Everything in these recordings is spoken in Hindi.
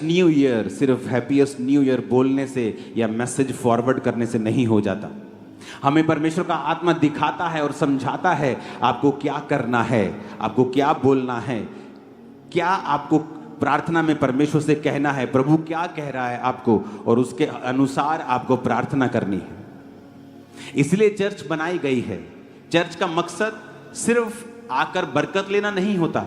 न्यू ईयर सिर्फ हैप्पीएस्ट न्यू ईयर बोलने से या मैसेज फॉरवर्ड करने से नहीं हो जाता। हमें परमेश्वर का आत्मा दिखाता है और समझाता है आपको क्या करना है, आपको क्या बोलना है, क्या आपको प्रार्थना में परमेश्वर से कहना है, प्रभु क्या कह रहा है आपको, और उसके अनुसार आपको प्रार्थना करनी है। इसलिए चर्च बनाई गई है। चर्च का मकसद सिर्फ आकर बरकत लेना नहीं होता।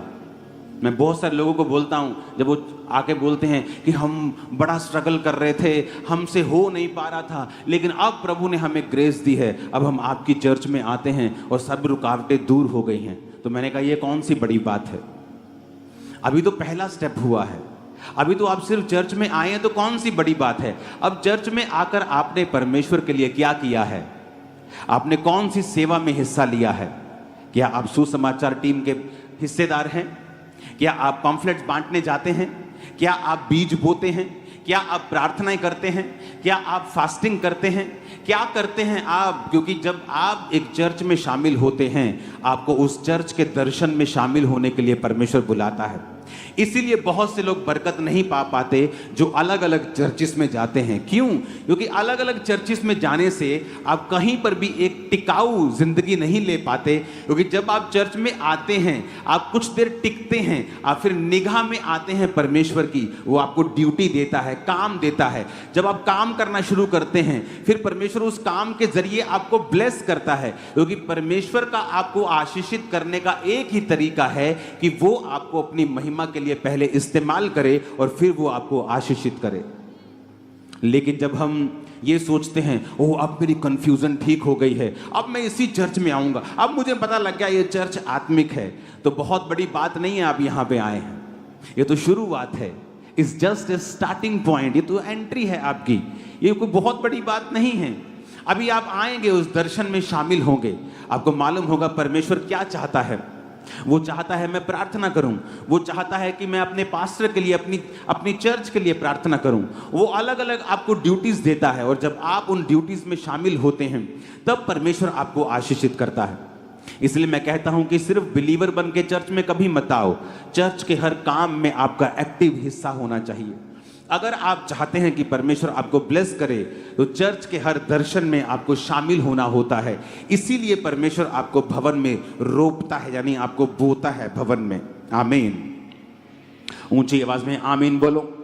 मैं बहुत सारे लोगों को बोलता हूं, जब वो आके बोलते हैं कि हम बड़ा स्ट्रगल कर रहे थे, हमसे हो नहीं पा रहा था, लेकिन अब प्रभु ने हमें ग्रेस दी है, अब हम आपकी चर्च में आते हैं और सब रुकावटें दूर हो गई हैं। तो मैंने कहा ये कौन सी बड़ी बात है, अभी तो पहला स्टेप हुआ है, अभी तो आप सिर्फ चर्च में आए हैं, तो कौन सी बड़ी बात है। अब चर्च में आकर आपने परमेश्वर के लिए क्या किया है, आपने कौन सी सेवा में हिस्सा लिया है। क्या आप सुसमाचार टीम के हिस्सेदार हैं? क्या आप पम्फलेट्स बांटने जाते हैं? क्या आप बीज बोते हैं? क्या आप प्रार्थनाएं करते हैं? क्या आप फास्टिंग करते हैं? क्या करते हैं आप? क्योंकि जब आप एक चर्च में शामिल होते हैं, आपको उस चर्च के दर्शन में शामिल होने के लिए परमेश्वर बुलाता है। इसीलिए बहुत से लोग बरकत नहीं पा पाते जो अलग अलग चर्चिस में जाते हैं। क्यों? क्योंकि अलग अलग चर्चिस में जाने से आप कहीं पर भी एक टिकाऊ जिंदगी नहीं ले पाते। क्योंकि जब आप चर्च में आते हैं, आप कुछ देर टिकते हैं, आप फिर निगाह में आते हैं परमेश्वर की, वो आपको ड्यूटी देता है, काम देता है। जब आप काम करना शुरू करते हैं, फिर परमेश्वर उस काम के जरिए आपको ब्लेस करता है। क्योंकि परमेश्वर का आपको आशीषित करने का एक ही तरीका है कि वो आपको अपनी महिमा के लिए पहले इस्तेमाल करे और फिर वो आपको आशीषित करे। लेकिन जब हम ये सोचते हैं, ओह अब मेरी कंफ्यूजन ठीक हो गई है, अब मैं इसी चर्च में आऊंगा, अब मुझे पता लग गया ये चर्च आत्मिक है, तो बहुत बड़ी बात नहीं है आप यहां पे आए हैं, ये तो शुरुआत है। It's just a starting point, ये तो एंट्री है आपकी, ये कोई बहुत बड़ी बात नहीं है। अभी आप आएंगे, उस दर्शन में शामिल होंगे, आपको मालूम होगा परमेश्वर क्या चाहता है। वो चाहता है मैं प्रार्थना करूं, वो चाहता है कि मैं अपने पास्टर के लिए, अपनी चर्च के लिए प्रार्थना करूं। वो अलग अलग आपको ड्यूटीज देता है, और जब आप उन ड्यूटीज में शामिल होते हैं तब परमेश्वर आपको आशीषित करता है। इसलिए मैं कहता हूं कि सिर्फ बिलीवर बन के चर्च में कभी मत आओ, चर्च के हर काम में आपका एक्टिव हिस्सा होना चाहिए। अगर आप चाहते हैं कि परमेश्वर आपको ब्लेस करे, तो चर्च के हर दर्शन में आपको शामिल होना होता है। इसीलिए परमेश्वर आपको भवन में रोपता है, यानी आपको बोता है भवन में। आमीन। ऊंची आवाज में आमीन बोलो।